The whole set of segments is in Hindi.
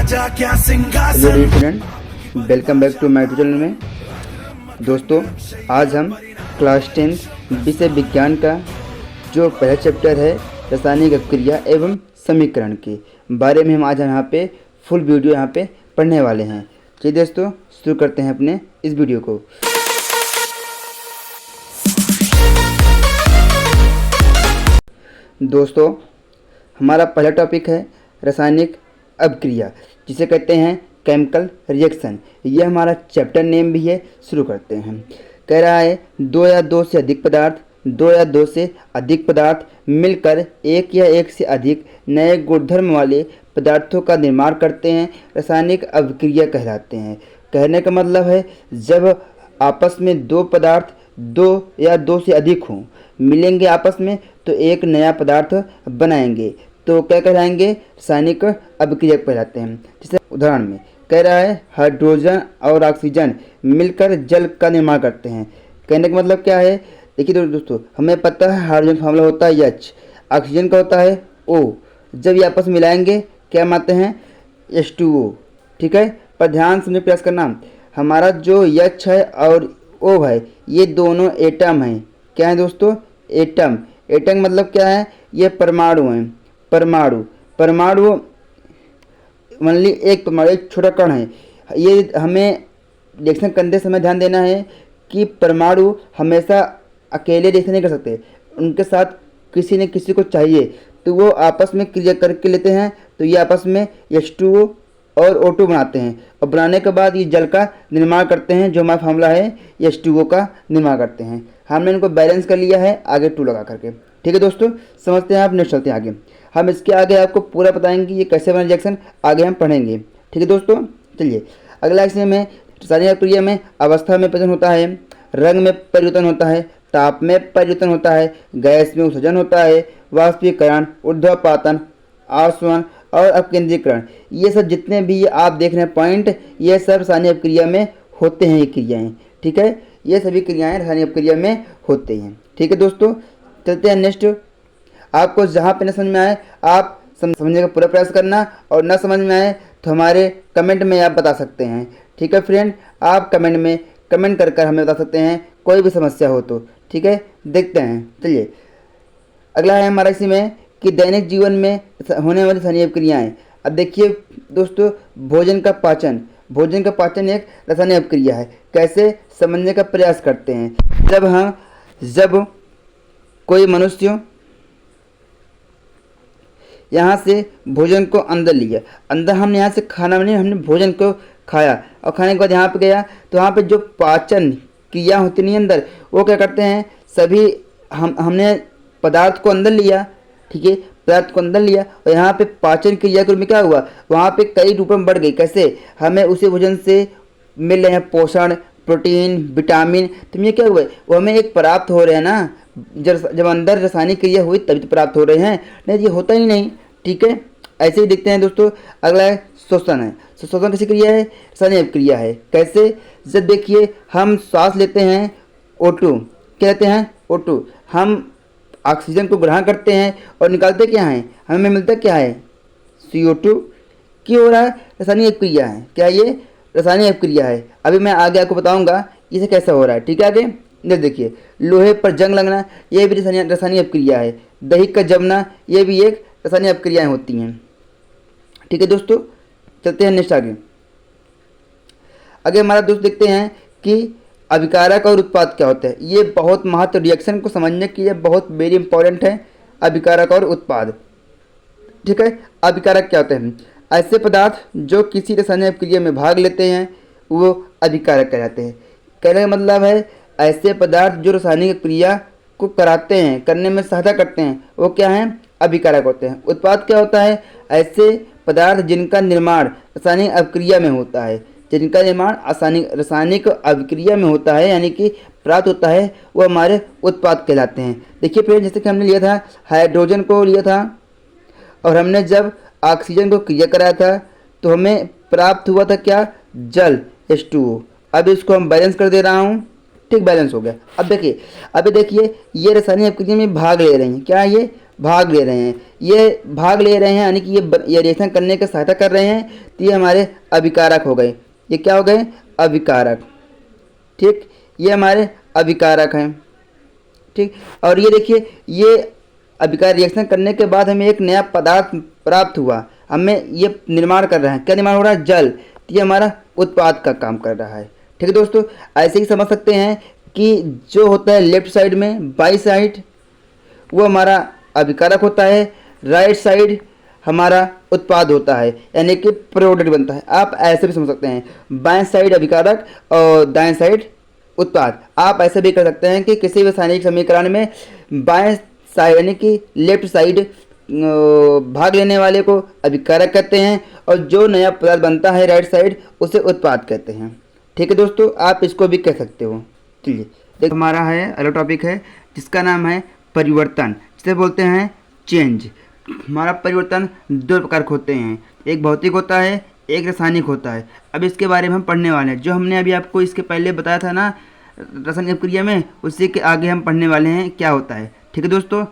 राजा क्या हेलो सिंहासन। Dear student, welcome back to my channel में। दोस्तों, आज हम क्लास 10 विषय विज्ञान का जो पहला चैप्टर है रासायनिक अभिक्रिया एवं समीकरण के बारे में हम आज यहाँ पे फुल वीडियो यहाँ पे पढ़ने वाले हैं। चलिए दोस्तों, शुरू करते हैं अपने इस वीडियो को। दोस्तों, हमारा पहला टॉपिक है रासायनिक अभिक्रिया, जिसे कहते हैं केमिकल रिएक्शन। यह हमारा चैप्टर नेम भी है। शुरू करते हैं। कह रहा है दो या दो से अधिक पदार्थ मिलकर एक या एक से अधिक नए गुणधर्म वाले पदार्थों का निर्माण करते हैं, रासायनिक अभिक्रिया कहलाते हैं। कहने का मतलब है जब आपस में दो पदार्थ दो या दो से अधिक हों, मिलेंगे आपस में तो एक नया पदार्थ बनाएंगे, तो क्या कहलाएंगे? रासायनिक अभिक्रिया कहलाते हैं। जैसे उदाहरण में कह रहा है हाइड्रोजन और ऑक्सीजन मिलकर जल का निर्माण करते हैं। कहने का मतलब क्या है? देखिए दोस्तों, हमें पता है हाइड्रोजन का फॉर्मूला होता है H, ऑक्सीजन का होता है O। जब ये आपस में मिलाएंगे क्या मानते हैं? H2O। ठीक है, पर ध्यान से प्रयास करना, हमारा जो H है और O है ये दोनों एटम हैं। क्या है दोस्तों? एटम। एटम मतलब क्या है? ये परमाणु हैं। परमाणु मान ली एक परमाणु एक छोटा कण है। ये हमें रिएक्शन करते समय ध्यान देना है कि परमाणु हमेशा अकेले रिएक्शन नहीं कर सकते, उनके साथ किसी न किसी को चाहिए, तो वो आपस में क्रिया करके लेते हैं, तो ये आपस में H2O और O2 बनाते हैं, और बनाने के बाद ये जल का निर्माण करते हैं। जो हमारा फार्मूला है H2O का निर्माण करते हैं। हमने इनको बैलेंस कर लिया है आगे 2 लगा करके। ठीक है दोस्तों, समझते हैं आप। नेक्स्ट चलते हैं आगे। हम इसके आगे आपको पूरा बताएंगे ये कैसे बना रिएक्शन, आगे हम पढ़ेंगे। ठीक है दोस्तों, चलिए अगला एक्शन में रासायनिक अभिक्रिया में अवस्था में परिवर्तन होता है, रंग में परिवर्तन होता है, ताप में परिवर्तन होता है, गैस में उत्सर्जन होता है, वाष्पीकरण, ऊर्ध्वपातन, आसवन और अपकेंद्रीकरण। ये सब जितने भी आप देख रहे हैं पॉइंट, ये सब रासायनिक अभिक्रिया में होते हैं। ये क्रियाएँ, ठीक है, ये सभी क्रियाएँ रासायनिक अभिक्रिया में होते हैं। ठीक है दोस्तों, चलते हैं नेक्स्ट। आपको जहाँ पे न समझ में आए आप समझने का पूरा प्रयास करना, और न समझ में आए तो हमारे कमेंट में आप बता सकते हैं। ठीक है फ्रेंड, आप कमेंट में कमेंट कर हमें बता सकते हैं कोई भी समस्या हो तो। ठीक है, देखते हैं। चलिए अगला है हमारा इसी में कि दैनिक जीवन में होने वाली रासायनिक अभिक्रियाएँ। अब देखिए दोस्तों, भोजन का पाचन एक रासायनिक अभिक्रिया है। कैसे समझने का प्रयास करते हैं? जब कोई मनुष्य यहाँ से भोजन को अंदर लिया, हमने यहाँ से खाना नहीं, हमने भोजन को खाया, और खाने के बाद यहाँ पे गया, तो यहाँ पे जो पाचन क्रिया होती नहीं अंदर, वो क्या करते हैं? सभी हमने पदार्थ को अंदर लिया, ठीक है, पदार्थ को अंदर लिया, और यहाँ पे पाचन क्रिया के रूप में क्या हुआ? वहाँ पे कई रूपों में बढ़ गई। कैसे? हमें उसी भोजन से मिल रहे हैं पोषण, प्रोटीन, विटामिन, तो ये क्या हुआ? वो हमें एक प्राप्त हो रहे हैं ना। जब अंदर रासायनिक क्रिया हुई तभी तो प्राप्त हो रहे हैं, नहीं ये होता ही नहीं। ठीक है, ऐसे ही देखते हैं दोस्तों। अगला है श्वसन। श्वसन कैसी क्रिया है? रासायनिक क्रिया है। कैसे? जब देखिए हम सांस लेते हैं O2, क्या लेते हैं? O2। हम ऑक्सीजन को ग्रहण करते हैं और निकालते क्या हैं? हमें मिलता क्या है? CO2। क्यों हो रहा है? रासायनिक क्रिया है। क्या ये? रासायनिक क्रिया है। अभी मैं आगे आपको बताऊंगा इसे कैसा हो रहा है। ठीक है, आगे देखिए, लोहे पर जंग लगना, ये भी रासायनिक अभिक्रिया है। दही का जमना, ये भी एक रासायनिक अभिक्रियाएं होती हैं। ठीक है दोस्तों, चलते हैं नेक्स्ट आगे हमारा दोस्त देखते हैं कि अभिकारक और उत्पाद क्या होता है। ये बहुत महत्व, रिएक्शन को समझने के लिए बहुत वेरी इंपॉर्टेंट है, अभिकारक और उत्पाद। ठीक है, अभिकारक क्या होते हैं? ऐसे पदार्थ जो किसी रासायनिक अभिक्रिया में भाग लेते हैं वो अभिकारक कहलाते हैं। कहने का मतलब है ऐसे पदार्थ जो रासायनिक क्रिया को कराते हैं, करने में सहायता करते हैं, वो क्या हैं? अभिकारक होते हैं। उत्पाद क्या होता है? ऐसे पदार्थ जिनका निर्माण रासायनिक अभिक्रिया में होता है, रासायनिक अभिक्रिया में होता है, यानी कि प्राप्त होता है, वो हमारे उत्पाद कहलाते हैं। देखिए फ्रेंड, जैसे कि हमने लिया था हाइड्रोजन को लिया था, और हमने जब ऑक्सीजन को क्रिया कराया था तो हमें प्राप्त हुआ था क्या? जल, H2O। अब इसको हम बैलेंस कर दे रहा हूँ। ठीक, बैलेंस हो गया। अब देखिए ये रासायनिक अभिक्रिया में भाग ले रही हैं। क्या ये? भाग ले रहे हैं। ये भाग ले रहे हैं यानी कि ये रिएक्शन करने की सहायता कर रहे हैं, तो ये हमारे अभिकारक हो गए। ये क्या हो गए? अभिकारक। ठीक, ये हमारे अभिकारक हैं। ठीक, और ये देखिए, ये अभिकार रिएक्शन करने के बाद हमें एक नया पदार्थ प्राप्त हुआ, हमें ये निर्माण कर रहा है। क्या निर्माण हो रहा है? जल। तो ये हमारा उत्पाद का काम कर रहा है। ठीक है दोस्तों, ऐसे ही समझ सकते हैं कि जो होता है लेफ्ट साइड में बाई साइड, वो हमारा अभिकारक होता है, राइट साइड हमारा उत्पाद होता है, यानी कि प्रोडक्ट बनता है। आप ऐसे भी समझ सकते हैं, बाएं साइड अभिकारक और दाएं साइड उत्पाद। आप ऐसे भी कर सकते हैं कि किसी भी रासायनिक समीकरण में बाएं साइड यानी कि लेफ्ट साइड भाग लेने वाले को अभिकारक कहते हैं, और जो नया पदार्थ बनता है राइट साइड उसे उत्पाद कहते हैं। ठीक है दोस्तों, आप इसको भी कह सकते हो। चलिए देखो, हमारा है अलग टॉपिक है जिसका नाम है परिवर्तन, जिसे बोलते हैं चेंज। हमारा परिवर्तन दो प्रकार के होते हैं, एक भौतिक होता है, एक रासायनिक होता है। अब इसके बारे में हम पढ़ने वाले हैं। जो हमने अभी आपको इसके पहले बताया था ना रासायनिक अभिक्रिया में, उसी के आगे हम पढ़ने वाले हैं क्या होता है। ठीक है दोस्तों,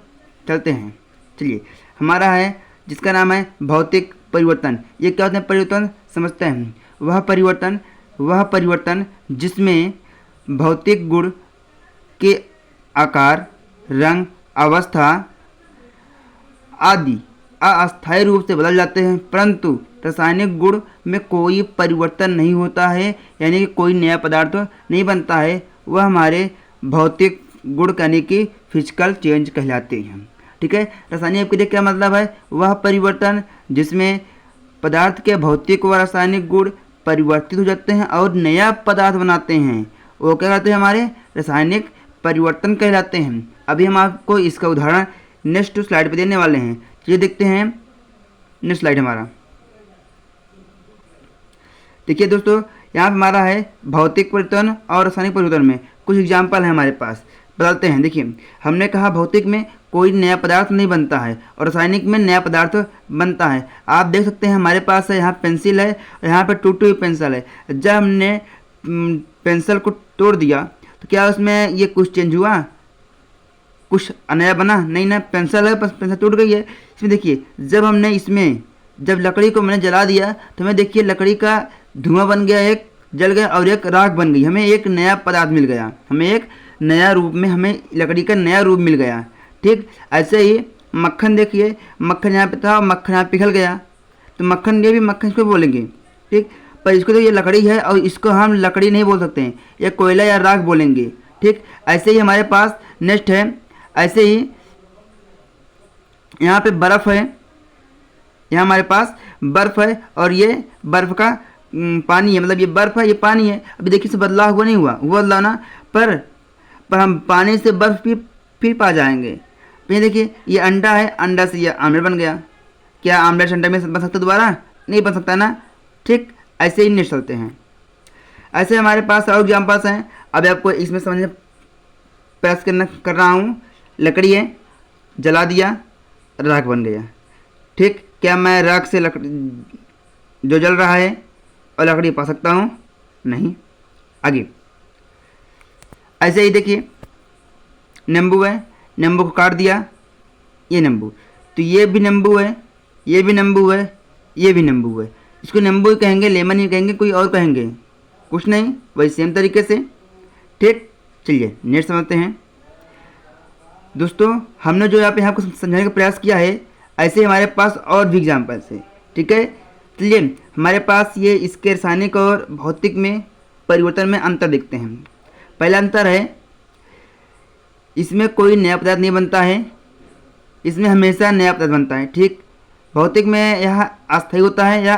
चलते हैं। चलिए, हमारा है जिसका नाम है भौतिक परिवर्तन। ये क्या होते हैं परिवर्तन, समझते हैं। वह परिवर्तन जिसमें भौतिक गुण के आकार, रंग, अवस्था आदि अस्थायी रूप से बदल जाते हैं, परंतु रासायनिक गुण में कोई परिवर्तन नहीं होता है, यानी कि कोई नया पदार्थ नहीं बनता है। वह हमारे भौतिक गुण यानी कि फिजिकल चेंज कहलाते हैं। ठीक है, रासायनिक अभिक्रिया क्या मतलब है? वह परिवर्तन जिसमें पदार्थ के भौतिक व रासायनिक गुण परिवर्तित हो जाते हैं और नया पदार्थ बनाते हैं, वो क्या कहते हैं? हमारे रासायनिक परिवर्तन कहलाते हैं। अभी हम आपको इसका उदाहरण नेक्स्ट स्लाइड पे देने वाले हैं। चलिए देखते हैं नेक्स्ट स्लाइड हमारा। देखिए दोस्तों, यहाँ पे हमारा है भौतिक परिवर्तन और रासायनिक परिवर्तन में कुछ एग्जाम्पल है हमारे पास, बदलते हैं। देखिए, हमने कहा भौतिक में कोई नया पदार्थ नहीं बनता है और रासायनिक में नया पदार्थ बनता है। आप देख सकते हैं हमारे पास है यहाँ पेंसिल है और यहाँ पे टूटी हुई पेंसिल है। जब हमने पेंसिल को तोड़ दिया तो क्या उसमें ये कुछ चेंज हुआ? कुछ नया बना? नहीं ना, पेंसिल है बस, पेंसिल टूट गई है। इसमें देखिए, जब लकड़ी को मैंने जला दिया तो हमें देखिए लकड़ी का धुआं बन गया, एक जल गया और एक राख बन गई। हमें एक नया पदार्थ मिल गया, हमें एक नया रूप में हमें लकड़ी का नया रूप मिल गया। ठीक, ऐसे ही मक्खन देखिए, मक्खन यहाँ पे था, मक्खन यहाँ पिघल गया, तो मक्खन, ये भी मक्खन इसको बोलेंगे। ठीक, पर इसको तो ये लकड़ी है और इसको हम लकड़ी नहीं बोल सकते हैं, ये कोयला या राख बोलेंगे। ठीक, ऐसे ही हमारे पास नेक्स्ट है, ऐसे ही यहाँ पे बर्फ़ है, यहाँ हमारे पास बर्फ़ है और ये बर्फ़ का पानी है, मतलब ये बर्फ़ है, ये पानी है। अभी देखिए, से बदलाव हुआ नहीं हुआ, वो बदलाव ना, पर हम पानी से बर्फ़ फिर पा जाएंगे। ये देखिए, ये अंडा है, अंडा से ये आमलेट बन गया। क्या आमलेट अंडा में बन सकता दोबारा? नहीं बन सकता ना। ठीक, ऐसे ही नेक्स्ट चलते हैं। ऐसे हमारे पास और एग्जाम्पल्स हैं। अब आपको इसमें समझने प्रयास कर रहा हूँ। लकड़ी है, जला दिया, राख बन गया। ठीक, क्या मैं राख से लकड़ी जो जल रहा है और लकड़ी पा सकता हूँ? नहीं। आगे ऐसे ही देखिए, नींबू है, नींबू को काट दिया, ये नींबू, तो ये भी नींबू है, ये भी नींबू है, ये भी नींबू है। इसको नींबू ही कहेंगे, लेमन ही कहेंगे, कोई और कहेंगे? कुछ नहीं, वही सेम तरीके से। ठीक, चलिए नेक्स्ट समझते हैं। दोस्तों, हमने जो यहाँ पे आपको समझाने का प्रयास किया है, ऐसे हमारे पास और भी एग्जाम्पल्स है। ठीक है, चलिए हमारे पास ये इसके रासायनिक और भौतिक में परिवर्तन में अंतर देखते हैं। पहला अंतर है, इसमें कोई नया पदार्थ नहीं बनता है, इसमें हमेशा नया पदार्थ बनता है। ठीक, भौतिक में यह अस्थायी होता है या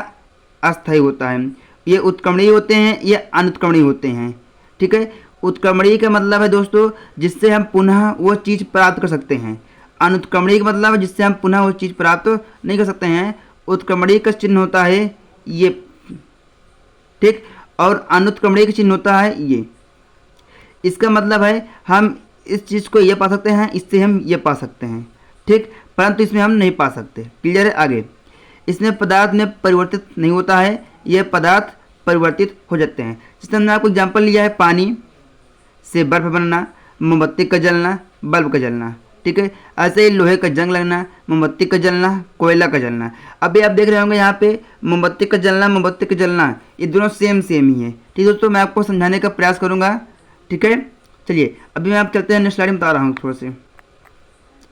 अस्थायी होता है। ये उत्क्रमणीय होते हैं, ये अनुत्क्रमणीय होते हैं। ठीक है, उत्क्रमणीय का मतलब है दोस्तों जिससे हम पुनः वो चीज़ प्राप्त कर सकते हैं। अनुत्क्रमणीय का मतलब है जिससे हम पुनः वो चीज़ प्राप्त नहीं कर सकते हैं। उत्क्रमणीय का चिन्ह होता है ये, ठीक, और अनुत्क्रमणीय का चिन्ह होता है ये। इसका मतलब है हम इस चीज़ को ये पा सकते हैं, इससे हम ये पा सकते हैं। ठीक, परंतु इसमें हम नहीं पा सकते। क्लियर है? आगे, इसमें पदार्थ में परिवर्तित नहीं होता है, ये पदार्थ परिवर्तित हो जाते हैं। जैसे हमने आपको एग्जाम्पल लिया है, पानी से बर्फ़ बनना, मोमबत्ती का जलना, बल्ब का जलना। ठीक है। ऐसे ही लोहे का जंग लगना, मोमबत्ती का जलना, कोयला का जलना। अभी आप देख रहे होंगे यहाँ पे मोमबत्ती का जलना, मोमबत्ती का जलना, ये दोनों सेम सेम ही है। ठीक है दोस्तों, मैं आपको समझाने का प्रयास करूँगा। ठीक है, चलिए अभी मैं आप चलते हैं नेक्स्ट स्लाइड में बता रहा हूँ थोड़ा से।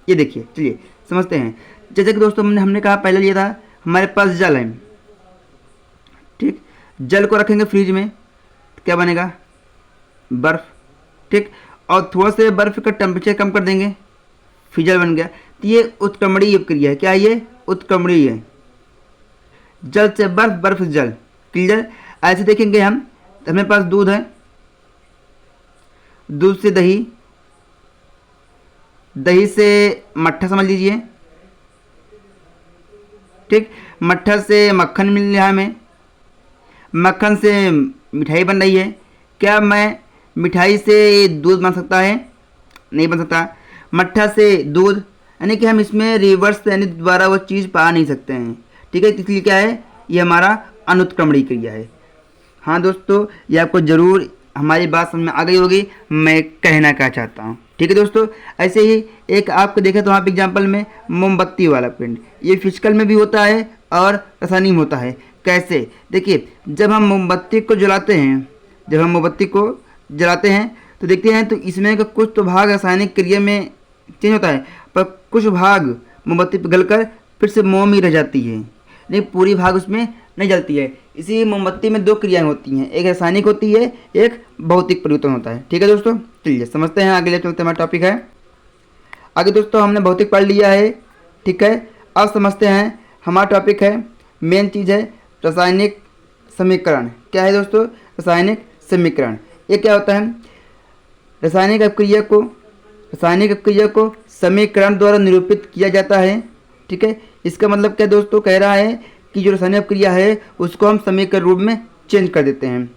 ये देखिए, चलिए समझते हैं। जैसे कि दोस्तों हमने कहा पहले लिया था, हमारे पास जल है। ठीक, जल को रखेंगे फ्रिज में, क्या बनेगा? बर्फ़। ठीक, और थोड़ा से बर्फ़ का टेम्परेचर कम कर देंगे, फिजल बन गया। तो ये उत्क्रमणीय क्रिया है। क्या ये? उत्क्रमणीय है। जल से बर्फ, बर्फ से जल, क्लियर। ऐसे देखेंगे हम, हमारे पास दूध है, दूध से दही, दही से मट्ठा समझ लीजिए। ठीक, मट्ठा से मक्खन मिल रहा है हमें, मक्खन से मिठाई बन रही है। क्या मैं मिठाई से दूध बन सकता है? नहीं बन सकता। मट्ठा से दूध, यानी कि हम इसमें रिवर्स यानी दोबारा वो चीज़ पा नहीं सकते हैं। ठीक है, इसलिए क्या है, ये हमारा अनुत्क्रमणीय क्रिया है। हाँ दोस्तों, ये आपको ज़रूर हमारी बात समझ में आ गई होगी, मैं कहना क्या चाहता हूँ। ठीक है दोस्तों, ऐसे ही एक आपको देखा तो वहाँ पे एग्जाम्पल में मोमबत्ती वाला पिंड, ये फिजिकल में भी होता है और रासायनिक में होता है। कैसे? देखिए, जब हम मोमबत्ती को जलाते हैं, जब हम मोमबत्ती को जलाते हैं तो देखते हैं तो इसमें का कुछ तो भाग रासायनिक क्रिया में चेंज होता है, पर कुछ भाग मोमबत्ती पिघलकर फिर से मोम ही रह जाती है, नहीं पूरी भाग उसमें नहीं जलती है। इसी मोमबत्ती में दो क्रियाएं होती हैं, एक रासायनिक होती है, एक भौतिक परिवर्तन होता है। ठीक है दोस्तों, चलिए समझते हैं, आगे ले चलते हमारा टॉपिक है। आगे दोस्तों हमने भौतिक पढ़ लिया है। ठीक है, अब समझते हैं हमारा टॉपिक है, मेन चीज़ है रासायनिक समीकरण। क्या है दोस्तों? रासायनिक समीकरण। ये क्या होता है? रासायनिक अभिक्रिया को समीकरण द्वारा निरूपित किया जाता है। ठीक है, इसका मतलब क्या दोस्तों? कह रहा है कि जो रासायनिक अभिक्रिया है उसको हम समीकरण रूप में चेंज कर देते हैं।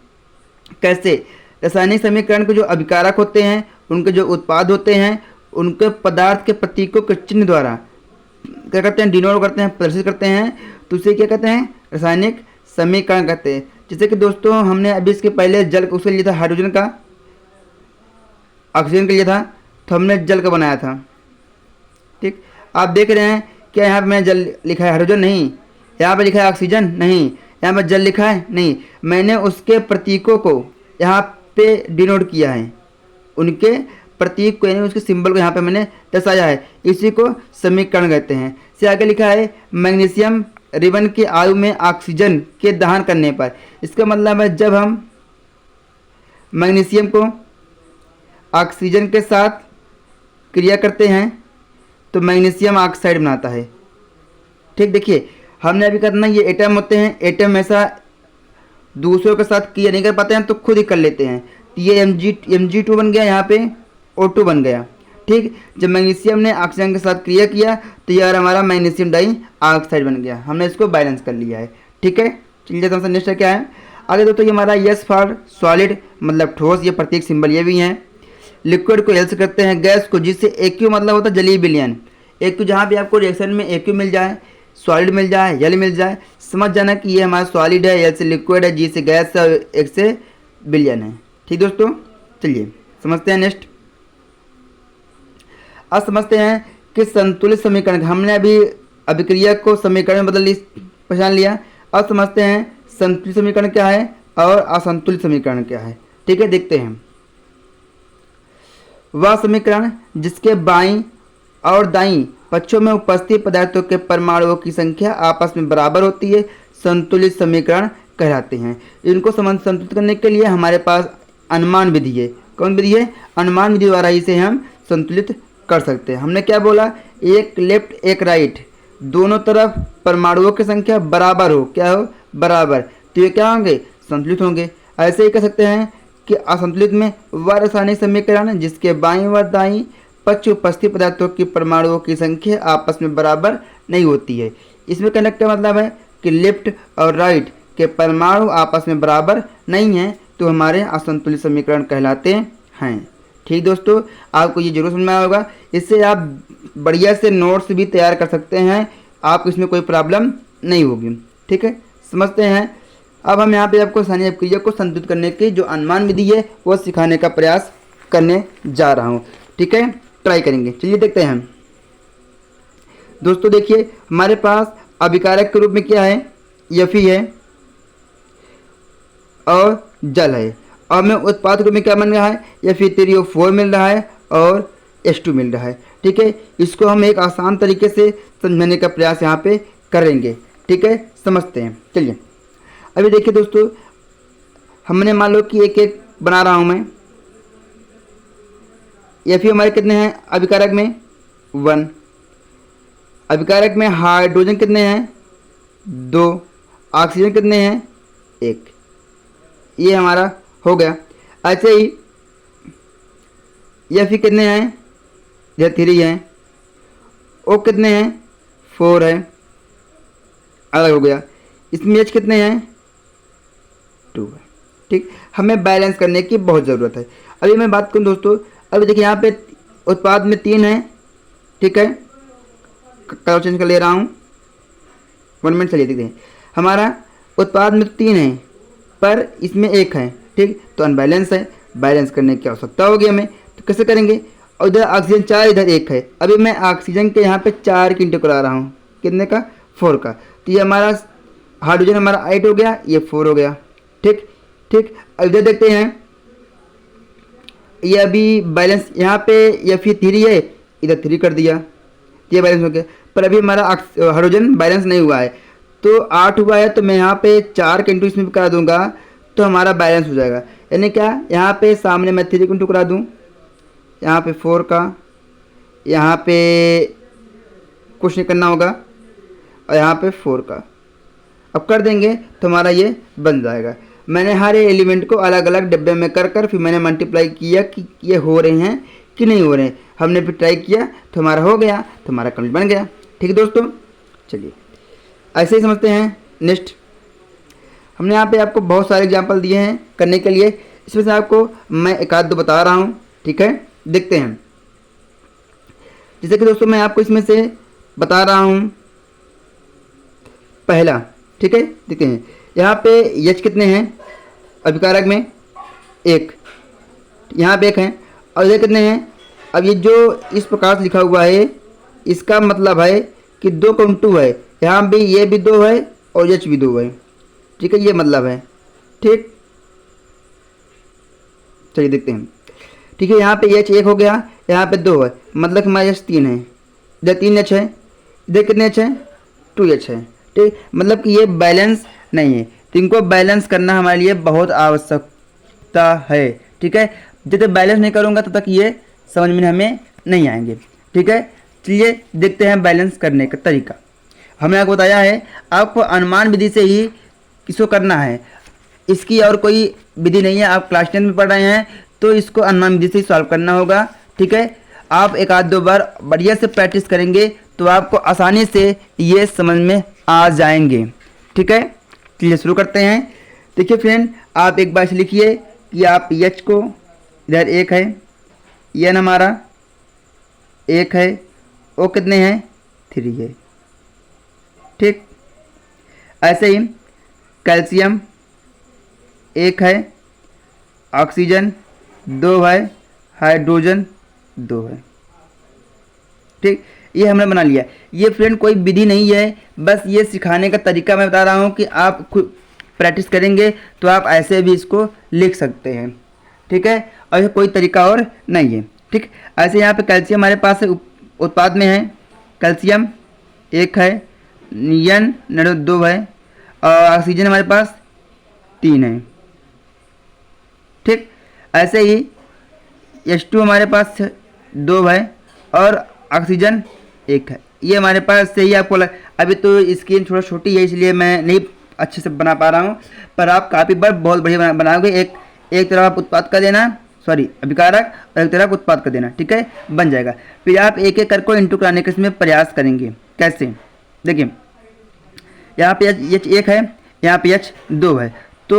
कैसे? रासायनिक समीकरण के जो अभिकारक होते हैं, उनके जो उत्पाद होते हैं, उनके पदार्थ के प्रतीकों के चिन्ह द्वारा क्या करते हैं? डिनोट करते हैं, प्रदर्शित करते हैं। तो उसे क्या कहते हैं? रासायनिक समीकरण कहते हैं। जैसे कि दोस्तों हमने अभी इसके पहले जल को लिया था, हाइड्रोजन का, ऑक्सीजन के लिए था, तो हमने जल का बनाया था। ठीक, आप देख रहे हैं क्या यहाँ पे मैंने जल लिखा है, हाइड्रोजन नहीं। यहाँ पे लिखा है ऑक्सीजन नहीं। यहाँ पे जल लिखा है नहीं। मैंने उसके प्रतीकों को यहाँ पे डिनोट किया है, उनके प्रतीक को यानी उसके सिंबल को यहाँ पे मैंने दर्शाया है। इसी को समीकरण कहते हैं। से आगे लिखा है मैग्नीशियम रिबन के आयु में ऑक्सीजन के दहन करने पर। इसका मतलब है जब हम मैग्नीशियम को ऑक्सीजन के साथ क्रिया करते हैं तो मैग्नीशियम ऑक्साइड बनाता है। ठीक, देखिए हमने अभी करना, ये एटम होते हैं, एटम ऐसा दूसरों के साथ क्रिया नहीं कर पाते हैं तो खुद ही कर लेते हैं। तो ये Mg2 बन गया, यहाँ पे O2 बन गया। ठीक, जब मैग्नीशियम ने ऑक्सीजन के साथ क्रिया किया तो यार हमारा मैग्नीशियम डाई ऑक्साइड बन गया, हमने इसको बैलेंस कर लिया है। ठीक है, चलिए तो नेक्स्ट क्या है आगे दोस्तों, ये हमारा यस फॉर सॉलिड मतलब ठोस, ये प्रतीक सिंबल ये भी हैं। लिक्विड को एल से करते हैं, गैस को जिससे एक्यू मतलब होता है जलीय विलयन। एक्यू जहाँ भी आपको रिएक्शन में एक्यू मिल जाए, सॉलिड मिल जाए, जल मिल जाए, समझ जाना कि ये हमारा सॉलिड है, एल से लिक्विड है, जी से गैस है, एक से विलयन है। ठीक दोस्तों, चलिए समझते हैं नेक्स्ट। अब समझते हैं कि संतुलित समीकरण, हमने अभी अभिक्रिया को समीकरण में पहचान लिया। अब समझते हैं संतुलित समीकरण क्या है और असंतुलित समीकरण क्या है। ठीक है, देखते हैं। वह समीकरण जिसके बाईं और दाईं पक्षों में उपस्थित पदार्थों के परमाणुओं की संख्या आपस में बराबर होती है, संतुलित समीकरण कहलाते हैं। इनको संतुलित करने के लिए हमारे पास अनुमान विधि है। कौन विधि है? अनुमान विधि द्वारा इसे हम संतुलित कर सकते हैं। हमने क्या बोला? एक लेफ्ट एक राइट, दोनों तरफ परमाणुओं की संख्या बराबर हो, क्या हो? बराबर, तो ये क्या होंगे? संतुलित होंगे। ऐसे ही कह सकते हैं कि असंतुलित में वह रासायनिक समीकरण जिसके बाईं व दाईं पक्ष उपस्थित पदार्थों की परमाणुओं की संख्या आपस में बराबर नहीं होती है। इसमें कहने का मतलब है कि लेफ्ट और राइट के परमाणु आपस में बराबर नहीं हैं, तो हमारे असंतुलित समीकरण कहलाते हैं। ठीक दोस्तों, आपको ये जरूर समझना होगा। इससे आप बढ़िया से नोट्स भी तैयार कर सकते हैं, आपको इसमें कोई प्रॉब्लम नहीं होगी। ठीक है, समझते हैं। अब हम यहाँ पे आपको रासायनिक अभिक्रिया को संतुलित करने की जो अनुमान विधि है वो सिखाने का प्रयास करने जा रहा हूँ। ठीक है, ट्राई करेंगे। चलिए देखते हैं दोस्तों। देखिए हमारे पास अभिकारक के रूप में क्या है, Fe है और जल है, और हमें उत्पाद के रूप में क्या मिल रहा है, Fe3O4 मिल रहा है और H2 मिल रहा है। ठीक है, इसको हम एक आसान तरीके से समझाने का प्रयास यहाँ पे करेंगे। ठीक है, समझते हैं। चलिए अभी देखिए दोस्तों, हमने मान लो कि एक एक बना रहा हूँ मैं। Fe हमारे कितने हैं अभिकारक में, 1। अभिकारक में हाइड्रोजन कितने हैं, 2। ऑक्सीजन कितने हैं, 1। ये हमारा हो गया। ऐसे ही Fe कितने हैं, यह 3 हैं। O कितने हैं, 4 है, अलग हो गया। इसमें H कितने हैं, 2 है। ठीक, हमें बैलेंस करने की बहुत ज़रूरत है। अभी मैं बात करूँ दोस्तों, अभी देखिए यहाँ पे उत्पाद में 3 है। ठीक है, कलर चेंज कर ले रहा हूँ, 1 मिनट। चलिए देखते हैं, हमारा उत्पाद में 3 है पर इसमें 1 है। ठीक, तो अनबैलेंस है, बैलेंस करने की आवश्यकता होगी हमें। तो कैसे करेंगे, और इधर ऑक्सीजन 4, इधर 1 है। अभी मैं ऑक्सीजन के यहाँ पे 4 की इंटू करा रहा हूँ, कितने का, 4 का। तो ये हमारा हाइड्रोजन हमारा 8 हो गया, ये 4 हो गया। ठीक ठीक, अब इधर देखते हैं, ये अभी बैलेंस यहाँ पे Fe3 है, इधर 3 कर दिया, ये बैलेंस हो गया। पर अभी हमारा हाइड्रोजन बैलेंस नहीं हुआ है, तो 8 हुआ है, तो मैं यहाँ पे 4 के इंटू इसमें करा दूंगा तो हमारा बैलेंस हो जाएगा। यानी क्या, यहाँ पे सामने मैं 3 के इंटू करा दूँ, यहाँ पे 4 का, यहाँ पे कुछ नहीं करना होगा, और यहाँ पे 4 का अब कर देंगे तो हमारा ये बन जाएगा। मैंने हर एलिमेंट को अलग अलग डिब्बे में कर फिर मैंने मल्टीप्लाई किया कि ये हो रहे हैं कि नहीं हो रहे हैं। हमने फिर ट्राई किया तो हमारा हो गया, तो हमारा कंप्लीट बन गया। ठीक है दोस्तों, चलिए ऐसे ही समझते हैं। नेक्स्ट, हमने यहाँ पे आपको बहुत सारे एग्जांपल दिए हैं करने के लिए, इसमें से आपको मैं एक आध दो बता रहा हूँ। ठीक है, देखते हैं। जैसे कि दोस्तों मैं आपको इसमें से बता रहा हूँ पहला। ठीक है, देखते हैं यहाँ पे H कितने हैं अभिकारक में, 1, यहाँ पे 1 है, और इधर कितने हैं। अब ये जो इस प्रकार से लिखा हुआ है, इसका मतलब है कि 2 कम 2 है, यहाँ भी ये भी 2 है और H भी 2 है। ठीक है, ये मतलब है। ठीक, चलिए देखते हैं। ठीक है, यहाँ पे H 1 हो गया, यहाँ पे 2 है, मतलब हमारे H 3 है, इधर 3 H है, इधर कितने H है, 2 H है। ठीक, मतलब कि ये बैलेंस नहीं है, तो इनको बैलेंस करना हमारे लिए बहुत आवश्यकता है। ठीक है, जब तक बैलेंस नहीं करूँगा तब तक ये समझ में हमें नहीं आएंगे। ठीक है, चलिए देखते हैं बैलेंस करने का तरीका। हमने आपको बताया है आपको अनुमान विधि से ही इसको करना है, इसकी और कोई विधि नहीं है। आप क्लास 10 में पढ़ रहे हैं तो इसको अनुमान विधि से ही सॉल्व करना होगा। ठीक है, आप एक आध 2 बार बढ़िया से प्रैक्टिस करेंगे तो आपको आसानी से ये समझ में आ जाएंगे। ठीक है, चलिए शुरू करते हैं। देखिए फ्रेंड, आप एक बार से लिखिए कि आप H को, इधर 1 है, N हमारा 1 है, O कितने हैं, 3 है। ठीक, ऐसे ही कैल्शियम 1 है, ऑक्सीजन 2 है, हाइड्रोजन 2 है। ठीक, ये हमने बना लिया। ये फ्रेंड कोई विधि नहीं है, बस ये सिखाने का तरीका मैं बता रहा हूँ कि आप खुद प्रैक्टिस करेंगे तो आप ऐसे भी इसको लिख सकते हैं। ठीक है, और कोई तरीका और नहीं है। ठीक, ऐसे यहाँ पे कैल्शियम हमारे पास उत्पाद में है, कैल्शियम 1 है, N 2 है, और ऑक्सीजन हमारे पास 3 है। ठीक, ऐसे ही H2 हमारे पास 2 है और ऑक्सीजन 1 है। ये हमारे पास सही आपको अभी तो स्क्रीन थोड़ा छोटी है इसलिए मैं नहीं अच्छे से बना पा रहा हूँ, पर आप काफ़ी बार बहुत बढ़िया बनाओगे। एक तरफ आप उत्पाद का देना, सॉरी अभिकारक, और एक तरफ उत्पाद का देना। ठीक है, बन जाएगा। फिर आप एक एक करके इंटू कराने का इसमें प्रयास करेंगे। कैसे, देखिए यहाँ पे H 1 है, यहाँ पे H 2 है, तो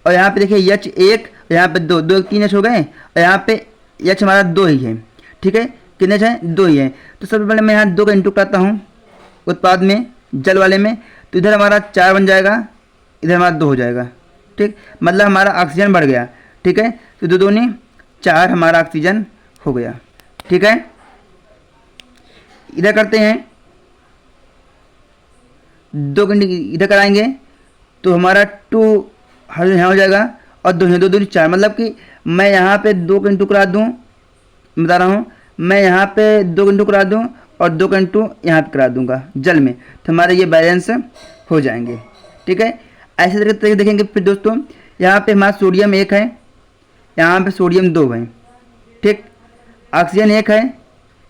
और यहाँ पे देखिए H 1, यहाँ पे 2 2 3 H हो गए, और यहाँ पे H हमारा 2 ही है। ठीक है, कितने हैं, 2 ही हैं। तो सबसे पहले मैं यहाँ 2 का इंटू करता हूँ उत्पाद में, जल वाले में, तो इधर हमारा 4 बन जाएगा, इधर हमारा 2 हो जाएगा। ठीक, मतलब हमारा ऑक्सीजन बढ़ गया। ठीक है, तो 2 दूनी 4 हमारा ऑक्सीजन हो गया। ठीक है, इधर करते हैं, 2 इधर कराएंगे तो हमारा 2 यहाँ हो जाएगा और 2 2 4, मतलब कि मैं यहाँ पे 2 इंटू करा दूँ, बता रहा हूँ, मैं यहाँ पे 2 इंटू करा दूँ और 2 इंटू यहाँ पे करा दूँगा जल में, तो हमारे ये बैलेंस हो जाएंगे। ठीक है, ऐसे तरीके देखेंगे। फिर दोस्तों यहाँ पे हमारा सोडियम 1 है, यहाँ पे सोडियम 2 है। ठीक, ऑक्सीजन 1 है,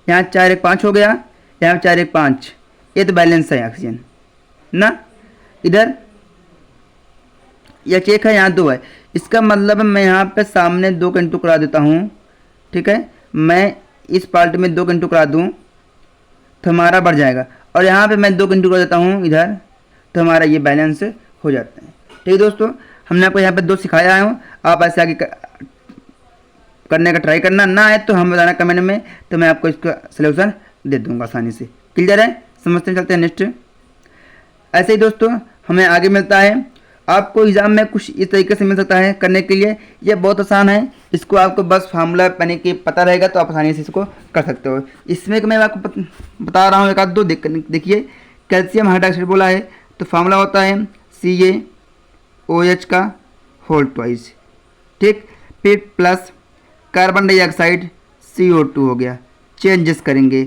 यहाँ 4 1 5 हो गया, यहाँ 4 1 5, ये तो बैलेंस है ऑक्सीजन ना। इधर यह चेक है, यहाँ 2 है, इसका मतलब मैं यहाँ पे सामने 2 इंटू करा देता हूँ। ठीक है, मैं इस पार्ट में 2 इंटू करा दूँ तो हमारा बढ़ जाएगा, और यहाँ पे मैं 2 इंटू करा देता हूँ इधर, तो हमारा ये बैलेंस हो जाता है। ठीक है दोस्तों, हमने आपको यहाँ पे 2 सिखाया है, आप ऐसे आगे करने का ट्राई करना, ना है तो हम बताना कमेंट में, तो मैं आपको इसका सलूशन दे दूँगा आसानी से। क्लियर है, समझते चलते हैं नेक्स्ट। ऐसे ही दोस्तों हमें आगे मिलता है, आपको एग्ज़ाम में कुछ इस तरीके से मिल सकता है करने के लिए। ये बहुत आसान है, इसको आपको बस फार्मूला यानी कि पता रहेगा तो आप आसानी से इसको कर सकते हो। इसमें मैं आपको बता रहा हूँ एक आध दो, देखिए कैल्शियम हाइड्रोक्साइड बोला है तो फार्मूला होता है CaOH का होल ट्वाइस। ठीक, फिर प्लस कार्बन डाइऑक्साइड CO2 हो गया, चेंजेस करेंगे,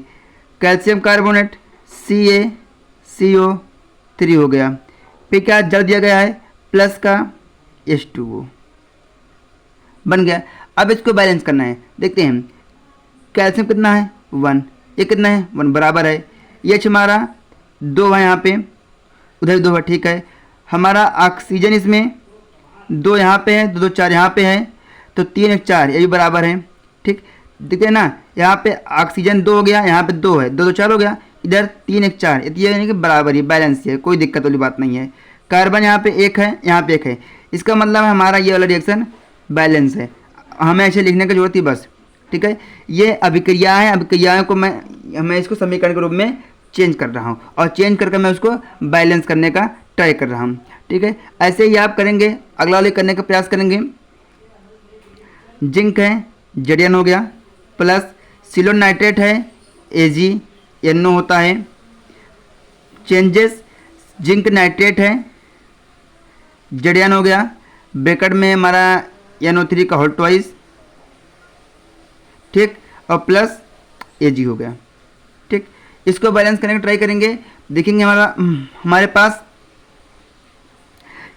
कैल्शियम कार्बोनेट CaCO3 हो गया, फिर क्या जल दिया गया है प्लस का H2O बन गया। अब इसको बैलेंस करना है, देखते हैं कैल्शियम कितना है 1, ये कितना है 1 बराबर है, ये हमारा 2 है यहाँ पे, उधर 2 है। ठीक है, हमारा ऑक्सीजन इसमें 2 यहाँ पे है, 2 2 4 यहाँ पे है, तो 3 1 4 ये भी बराबर है। ठीक, देखते हैं ना, यहाँ पे ऑक्सीजन 2 हो गया, यहाँ पे 2 है, 2 2 4 हो गया, इधर 3 1 4, ये यानी कि बराबर ही बैलेंस है, कोई दिक्कत वाली बात नहीं है। कार्बन यहाँ पे 1 है, यहाँ पे 1 है, इसका मतलब है हमारा ये वाला रिएक्शन बैलेंस है, हमें ऐसे लिखने की जरूरत थी बस। ठीक है, ये अभिक्रिया है, अभिक्रियाओं को मैं इसको समीकरण के रूप में चेंज कर रहा हूँ, और चेंज करके मैं उसको बैलेंस करने का ट्राई कर रहा हूँ। ठीक है, ऐसे ही आप करेंगे, अगला वाले करने का प्रयास करेंगे। जिंक है, Zn हो गया, प्लस सिलोन नाइट्रेट है, AgNO होता है, चेंजेस जिंक नाइट्रेट है, Zn हो गया, ब्रैकेट में हमारा NO3 का होल ट्वाइस। ठीक, और प्लस Ag हो गया। ठीक, इसको बैलेंस करने का ट्राई करेंगे, देखेंगे हमारे पास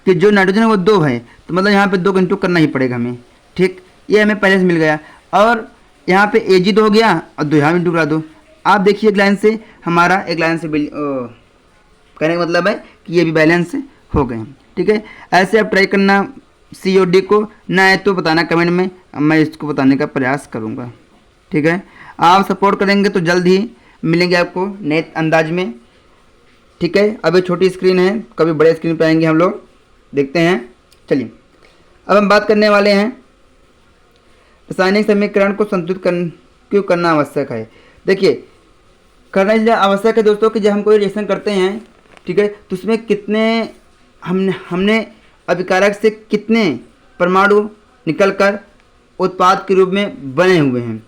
कि जो नाइट्रोजन है वो 2 है, तो मतलब यहाँ पे 2 इंटू करना ही पड़ेगा हमें। ठीक, ये हमें पहले से मिल गया, और यहाँ पे Ag 2 हो गया और 2 यहाँ इंटू करा दो। आप देखिए एक लाइन से हमारा, एक लाइन से कहने का मतलब है कि ये भी बैलेंस हो गए। ठीक है, ऐसे आप ट्राई करना COD को, ना है तो बताना कमेंट में, मैं इसको बताने का प्रयास करूँगा। ठीक है, आप सपोर्ट करेंगे तो जल्द ही मिलेंगे आपको नए अंदाज में। ठीक है, अभी छोटी स्क्रीन है, कभी बड़े स्क्रीन पर आएंगे हम लोग, देखते हैं। चलिए अब हम बात करने वाले हैं रासायनिक समीकरण को संतुलित क्यों करना आवश्यक है। देखिए करना इसलिए आवश्यक है दोस्तों कि जब हम कोई रिएक्शन करते हैं, ठीक है, तो उसमें कितने हमने अभिकारक से कितने परमाणु निकलकर उत्पाद के रूप में बने हुए हैं,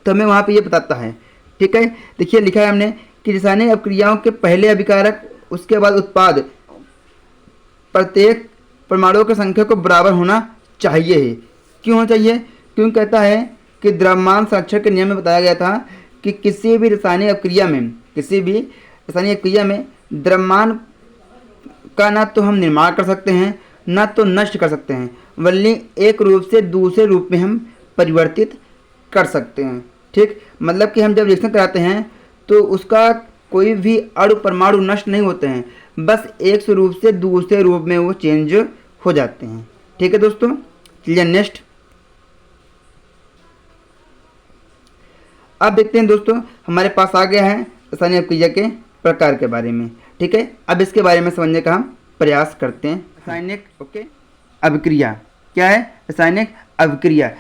तो हमें वहाँ पे ये बताता है। ठीक है, देखिए लिखा है हमने कि रासायनिक अभिक्रियाओं के पहले अभिकारक, उसके बाद उत्पाद, प्रत्येक परमाणुओं की संख्या को बराबर होना चाहिए। क्यों होना चाहिए? क्यों कहता है कि द्रव्यमान संरक्षण के नियम में बताया गया था कि किसी भी रासायनिक अभिक्रिया में द्रव्यमान का ना तो हम निर्माण कर सकते हैं ना तो नष्ट कर सकते हैं, बल्कि एक रूप से दूसरे रूप में हम परिवर्तित कर सकते हैं। ठीक, मतलब कि हम जब रिएक्शन कराते हैं तो उसका कोई भी अणु परमाणु नष्ट नहीं होते हैं, बस एक स्वरूप से दूसरे रूप में वो चेंज हो जाते हैं। ठीक है दोस्तों, चलिए नेक्स्ट। अब देखते हैं दोस्तों, हमारे पास आ गया है रासायनिक अभिक्रिया के प्रकार के बारे में। ठीक है, अब इसके बारे में समझने का हम प्रयास करते हैं। रासायनिक अभिक्रिया क्या है? रासायनिक अभिक्रिया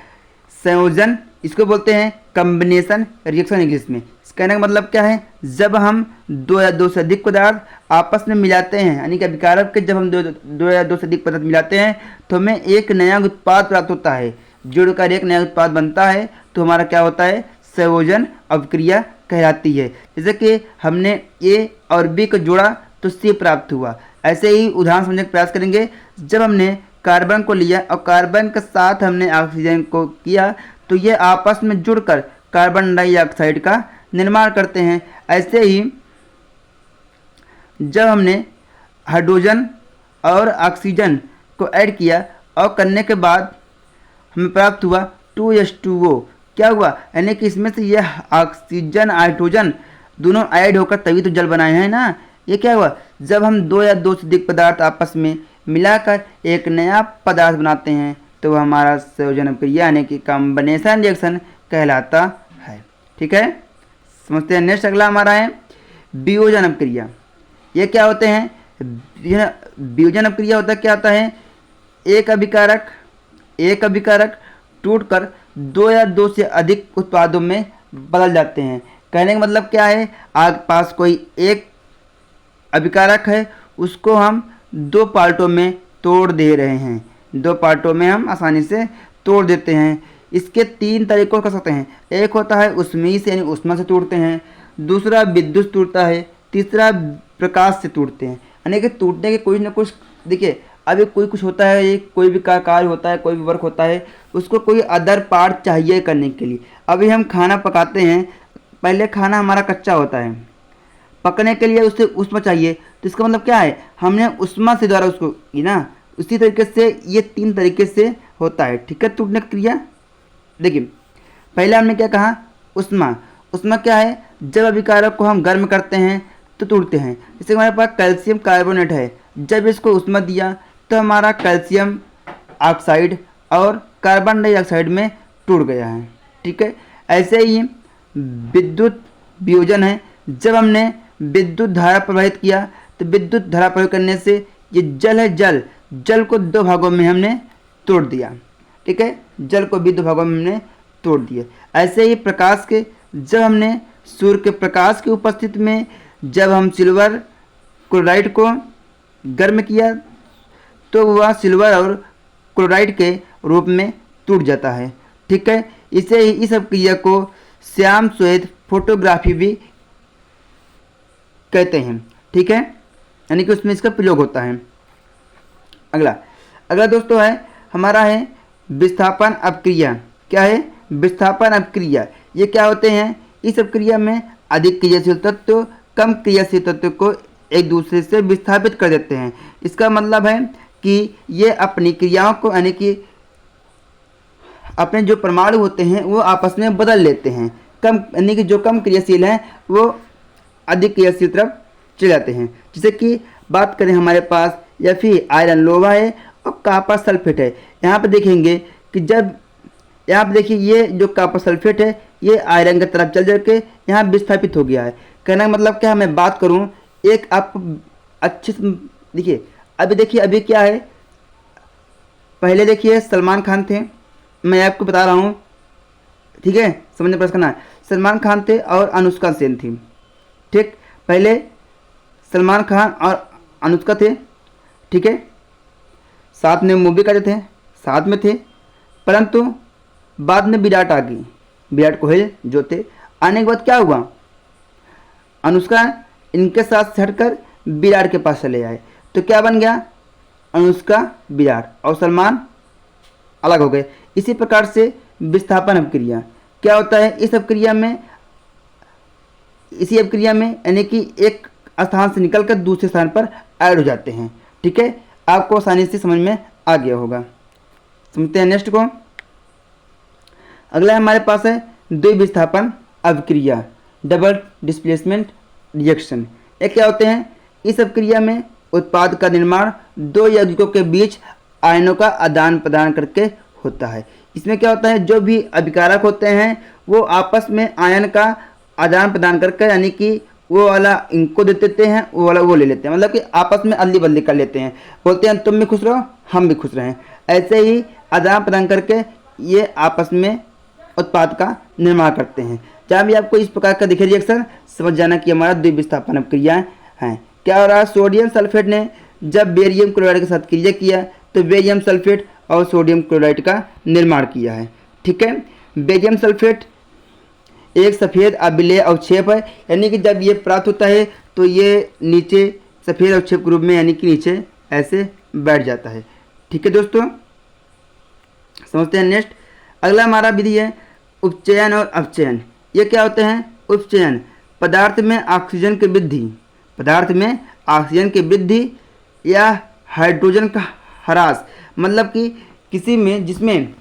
संयोजन, इसको बोलते हैं कॉम्बिनेशन रिएक्शन इंग्लिश में। कहने का मतलब क्या है? जब हम दो या दो से अधिक पदार्थ आपस में मिलाते हैं, यानी कि अभिकारक के जब हम दो या दो से अधिक पदार्थ मिलाते हैं तो हमें एक नया उत्पाद प्राप्त होता है, जोड़कर एक नया उत्पाद बनता है, तो हमारा क्या होता है? संयोजन अभिक्रिया कहलाती है। जैसे कि हमने ए और बी को जोड़ा तो सी प्राप्त हुआ। ऐसे ही उदाहरण समझने का प्रयास करेंगे। जब हमने कार्बन को लिया और कार्बन के साथ हमने ऑक्सीजन को किया तो ये आपस में जुड़कर कार्बन डाइऑक्साइड का निर्माण करते हैं। ऐसे ही जब हमने हाइड्रोजन और ऑक्सीजन को ऐड किया और करने के बाद हमें प्राप्त हुआ 2H2O। क्या हुआ, यानी कि इसमें से यह ऑक्सीजन हाइड्रोजन दोनों ऐड होकर तभी तो जल बनाए हैं ना। ये क्या हुआ, जब हम दो या दो से अधिक पदार्थ आपस में मिलाकर एक नया पदार्थ बनाते हैं तो वह हमारा संयोजन अभिक्रिया यानी कि कॉम्बिनेशन रिएक्शन कहलाता है। ठीक है, समझते हैं। नेक्स्ट अगला हमारा है वियोजन अभिक्रिया। ये क्या होते हैं, वियोजन अभिक्रिया होता क्या होता है, एक अभिकारक टूटकर दो या दो से अधिक उत्पादों में बदल जाते हैं। कहने का मतलब क्या है, आपके पास कोई एक अभिकारक है, उसको हम दो पार्टों में तोड़ दे रहे हैं, दो पार्टों में हम आसानी से तोड़ देते हैं। इसके तीन तरीकों कर सकते हैं। एक होता है ऊष्मीय से यानी ऊष्मा से तोड़ते हैं, दूसरा विद्युत से टूटता है, तीसरा प्रकाश से टूटते हैं। यानी कि टूटने के कुछ न कुछ, देखिए अभी कोई कुछ होता है, ये कोई भी कार्य होता है, कोई भी वर्क होता है, उसको कोई अदर पार्ट चाहिए करने के लिए। अभी हम खाना पकाते हैं, पहले खाना हमारा कच्चा होता है, पकने के लिए उससे ऊष्मा चाहिए, तो इसका मतलब क्या है, हमने ऊष्मा से द्वारा उसको की ना। उसी तरीके से ये तीन तरीके से होता है। ठीक है, टूटने की क्रिया देखिए, पहले हमने क्या कहा, ऊष्मा। ऊष्मा क्या है, जब अभिकारक को हम गर्म करते हैं तो टूटते हैं। जैसे हमारे पास कैल्शियम कार्बोनेट है, जब इसको ऊष्मा दिया तो हमारा कैल्शियम ऑक्साइड और कार्बन डाइऑक्साइड में टूट गया है। ठीक है, ऐसे ही विद्युत वियोजन है, जब हमने विद्युत धारा प्रवाहित किया तो विद्युत धारा प्रयोग करने से ये जल है, जल को दो भागों में हमने तोड़ दिया। ठीक है, जल को भी दो भागों में हमने तोड़ दिया। ऐसे ही प्रकाश के, जब हमने सूर्य के प्रकाश की उपस्थिति में जब हम सिल्वर क्लोराइड को गर्म किया तो वह सिल्वर और क्लोराइड के रूप में टूट जाता है। ठीक है, इसे ही इस अभिक्रिया को श्याम श्वेत फोटोग्राफी भी कहते हैं। ठीक है, यानी कि उसमें इसका प्रयोग होता है। अगला दोस्तों है हमारा है विस्थापन अभिक्रिया। क्या है, विस्थापन अभिक्रिया। ये क्या होते हैं, इस अभिक्रिया में अधिक क्रियाशील तत्व कम क्रियाशील तत्व को एक दूसरे से विस्थापित कर देते हैं। इसका मतलब है कि ये अपनी क्रियाओं को, यानी कि अपने जो परमाणु होते हैं वो आपस में बदल लेते हैं। कम, यानी कि जो कम क्रियाशील हैं वो अधिक क्रियाशील तरफ चले जाते हैं। जैसे कि बात करें, हमारे पास या फिर आयरन लोहा है और कापर सल्फेट है। यहाँ पे देखेंगे कि जब यहाँ पे देखिए ये जो कापर सल्फेट है ये आयरन की तरफ चल जाके यहाँ विस्थापित हो गया है। कहने का मतलब क्या, मैं बात करूँ एक, आप अच्छे से देखिए, अभी देखिए अभी क्या है, पहले देखिए सलमान खान थे, मैं आपको बता रहा हूँ। ठीक है, समझने प्रयास करना है। सलमान खान थे और अनुष्का सेन थी। ठीक, पहले सलमान खान और अनुष्का थे। ठीक है, साथ में मूवी करते थे, साथ में थे, परंतु बाद में विराट आ गई, विराट कोहली जो थे। आने के बाद क्या हुआ, अनुष्का इनके साथ हटकर विराट के पास चले आए, तो क्या बन गया, अनुष्का विराट और सलमान अलग हो गए। इसी प्रकार से विस्थापन अभिक्रिया क्या होता है, इसी अभिक्रिया में यानी कि एक स्थान से निकलकर दूसरे स्थान पर ऐड हो जाते हैं। ठीक है, आपको आसानी से समझ में आ गया होगा। समझते हैं नेक्स्ट को। अगला हमारे पास है द्विविस्थापन अभिक्रिया, डबल डिस्प्लेसमेंट रिएक्शन। ये क्या होते हैं, इस अभिक्रिया में उत्पाद का निर्माण दो यौगिकों के बीच आयनों का आदान प्रदान करके होता है। इसमें क्या होता है, जो भी अभिकारक होते हैं वो आपस में आयन का आदान प्रदान करके, यानी कि वो वाला इनको दे देते हैं, वो वाला वो ले लेते हैं, मतलब कि आपस में अदली बदली कर लेते हैं, बोलते हैं तुम भी खुश रहो हम भी खुश रहें। ऐसे ही आदान प्रदान करके ये आपस में उत्पाद का निर्माण करते हैं। जहाँ भी आपको इस प्रकार का दिखे रिएक्शन, समझ जाना कि हमारा द्विविस्थापन अभिक्रियाएं हैं। क्या हो रहा है, सोडियम सल्फेट ने जब बेरियम क्लोराइड के साथ क्रिया किया तो बेरियम सल्फेट और सोडियम क्लोराइड का निर्माण किया है। ठीक है, बेरियम सल्फेट एक सफ़ेद अबिलेय अवक्षेप है, यानी कि जब ये प्राप्त होता है तो ये नीचे सफ़ेद अवक्षेप के रूप में यानी कि नीचे ऐसे बैठ जाता है। ठीक है दोस्तों, समझते हैं। नेक्स्ट अगला हमारा विधि है उपचयन और अपचयन। ये क्या होते हैं? उपचयन, पदार्थ में ऑक्सीजन की वृद्धि, पदार्थ में ऑक्सीजन की वृद्धि या हाइड्रोजन का ह्रास, मतलब कि किसी में जिसमें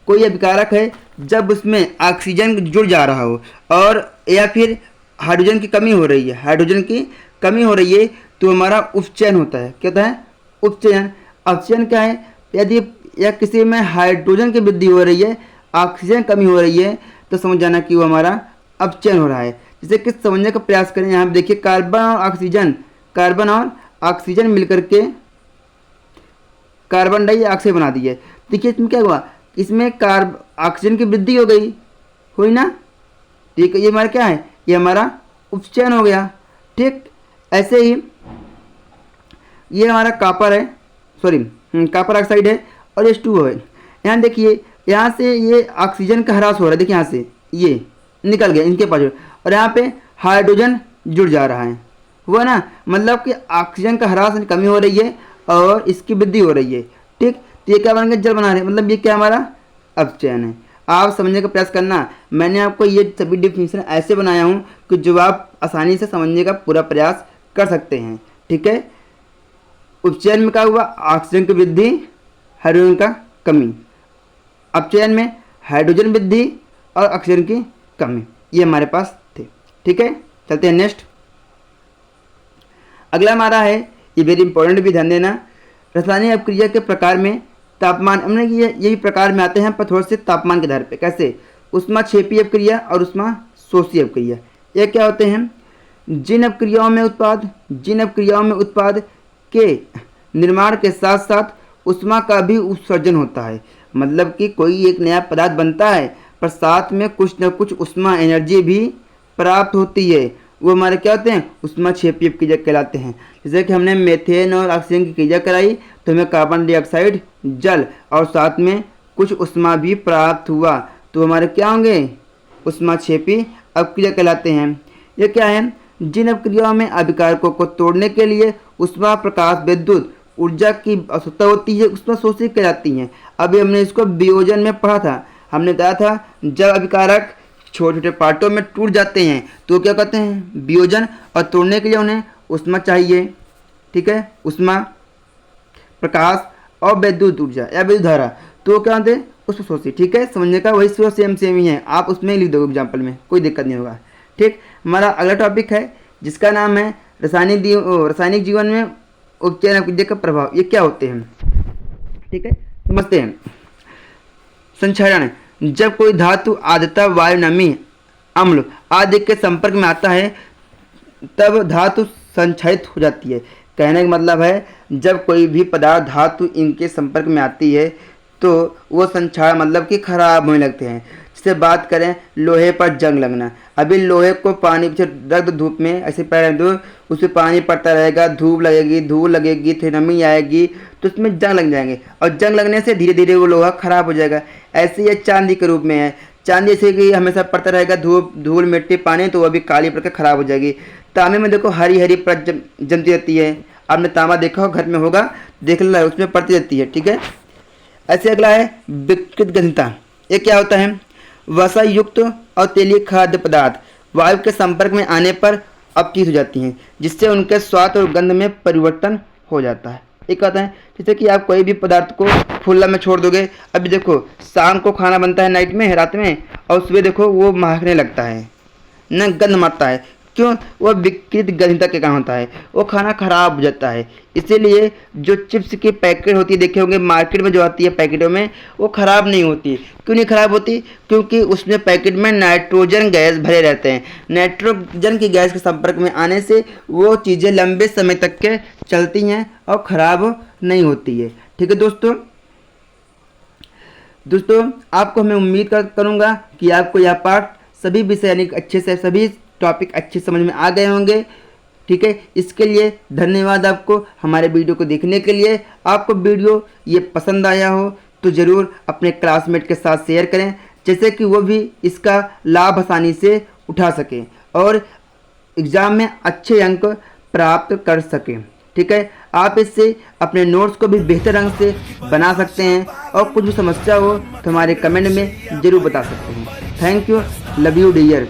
कोई अभिकारक है, जब उसमें ऑक्सीजन जुड़ जा रहा हो और या फिर हाइड्रोजन की कमी हो रही है, हाइड्रोजन की कमी हो रही है, तो हमारा उपचयन होता है। क्या होता है? उपचयन। अपचयन क्या है? यदि या किसी में हाइड्रोजन की वृद्धि हो रही है, ऑक्सीजन कमी हो रही है, तो समझ जाना कि वो हमारा अपचयन हो रहा है। जिसे किस समझने का प्रयास करें, यहाँ देखिए कार्बन और ऑक्सीजन मिलकर के कार्बन डाइऑक्साइड बना दी है। देखिए इसमें क्या हुआ, इसमें ऑक्सीजन की वृद्धि हो गई, हुई ना। ठीक है, ये हमारा क्या है? ये हमारा उपचयन हो गया। ठीक, ऐसे ही ये हमारा कापर है, सॉरी कापर ऑक्साइड है और H2O है। यहाँ देखिए, यहाँ से ये ऑक्सीजन का ह्रास हो रहा है, देखिए यहाँ से ये निकल गया इनके पास, और यहाँ पे हाइड्रोजन जुड़ जा रहा है, हुआ ना। मतलब कि ऑक्सीजन का ह्रास कमी हो रही है और इसकी वृद्धि हो रही है। ठीक, तो ये क्या बन गया? जल बना रहे हैं, मतलब ये क्या हमारा अपचयन है। आप समझने का प्रयास करना, मैंने आपको ये सभी डिफिनेशन ऐसे बनाया हूँ कि जो आप आसानी से समझने का पूरा प्रयास कर सकते हैं। ठीक है, उपचयन में क्या हुआ? ऑक्सीजन की वृद्धि, हाइड्रोजन का कमी। अपचयन में हाइड्रोजन वृद्धि और ऑक्सीजन की कमी, ये हमारे पास थे। ठीक है, चलते हैं नेक्स्ट। अगला हमारा है, ये वेरी इंपॉर्टेंट भी ध्यान देना, रासायनिक अभिक्रिया के प्रकार में तापमान, हमने यही प्रकार में आते हैं पर थोड़े से तापमान के आधार पे। कैसे? उष्मा क्षेपी अभिक्रिया और उष्मा शोषी अभिक्रिया। ये क्या होते हैं? जिन अभिक्रियाओं में उत्पाद के निर्माण के साथ साथ उष्मा का भी उत्सर्जन होता है। मतलब कि कोई एक नया पदार्थ बनता है पर साथ में कुछ न कुछ उष्मा एनर्जी भी प्राप्त होती है, वो हमारे क्या होते हैं? उष्मा क्षेपी अभिक्रिया कहलाते हैं। जैसे कि हमने मेथेन और ऑक्सीजन की क्रिया कराई तो हमें कार्बन डाइऑक्साइड, जल और साथ में कुछ उष्मा भी प्राप्त हुआ, तो हमारे क्या होंगे? उष्मा क्षेपी अभिक्रिया कहलाते हैं। ये क्या है? जिन अभिक्रियाओं में अभिकारकों को तोड़ने के लिए उष्मा, प्रकाश, विद्युत ऊर्जा की आवश्यकता होती है, उष्मा शोषी कहलाती हैं। अभी हमने इसको वियोजन में पढ़ा था, हमने बताया था जब अभिकारक छोटे छोटे पार्टों में टूट जाते हैं तो क्या कहते हैं? वियोजन। और तोड़ने के लिए उन्हें उष्मा चाहिए। ठीक है, उष्मा, प्रकाश और विद्युत ऊर्जा या विद्युत धारा, तो क्या होते हैं? उष्मा शोषी। ठीक है, समझने का वही सेम ही है, आप उसमें लिख दो एग्जाम्पल में, कोई दिक्कत नहीं होगा। ठीक, हमारा अगला टॉपिक है जिसका नाम है रासायनिक जीवन में उपचयन अभिक्रिया का प्रभाव। ये क्या होते हैं? ठीक है, समझते हैं। संक्षारण, जब कोई धातु आर्द्रता, वायु, नमी, अम्ल आदि के संपर्क में आता है तब धातु संक्षारित हो जाती है। कहने का मतलब है जब कोई भी पदार्थ धातु इनके संपर्क में आती है तो वो संक्षार मतलब कि खराब होने लगते हैं। जैसे बात करें लोहे पर जंग लगना, अभी लोहे को पानी से रख दो धूप में, ऐसे पैर दो, उसमें पानी पड़ता रहेगा, धूप लगेगी, फिर नमी आएगी तो उसमें जंग लग जाएंगे और जंग लगने से धीरे धीरे वो लोहा खराब हो जाएगा। ऐसे ये चांदी के रूप में है, चांदी से कि हमेशा पड़ता रहेगा धूल मिट्टी पानी तो वो अभी काली पड़ के खराब हो जाएगी। तांबे में देखो हरी हरी परत जमती रहती है, आपने तांबा देखा हो घर में होगा, देख लो उसमें पड़ती रहती है। ठीक है, ऐसे अगला है विकृत गंधता। ये क्या होता है? वसा युक्त और तेलीय खाद्य पदार्थ वायु के संपर्क में आने पर अपचित हो जाती हैं, जिससे उनके स्वाद और गंध में परिवर्तन हो जाता है। एक आता है जैसे कि आप कोई भी पदार्थ को खुला में छोड़ दोगे, अभी देखो शाम को खाना बनता है नाइट में, रात में, और सुबह देखो वो महकने लगता है न, गंध मारता है। क्यों? वो विकृत गंधता के कारण होता है, वो खाना खराब हो जाता है। इसीलिए जो चिप्स की पैकेट होती है देखे होंगे मार्केट में जो आती है पैकेटों में, वो ख़राब नहीं होती। क्यों नहीं ख़राब होती? क्योंकि उसमें पैकेट में नाइट्रोजन गैस भरे रहते हैं। नाइट्रोजन की गैस के संपर्क में आने से वो चीज़ें लंबे समय तक के चलती हैं और ख़राब नहीं होती है। ठीक है दोस्तों आपको मैं उम्मीद करूँगा कि आपको यह पाठ सभी विषय यानी अच्छे से सभी टॉपिक अच्छे समझ में आ गए होंगे। ठीक है, इसके लिए धन्यवाद आपको हमारे वीडियो को देखने के लिए। आपको वीडियो ये पसंद आया हो तो ज़रूर अपने क्लासमेट के साथ शेयर करें जैसे कि वो भी इसका लाभ आसानी से उठा सकें और एग्ज़ाम में अच्छे अंक प्राप्त कर सकें। ठीक है, आप इससे अपने नोट्स को भी बेहतर ढंग से बना सकते हैं और कुछ भी समस्या हो तो हमारे कमेंट में ज़रूर बता सकते हैं। Thank you, love you dear.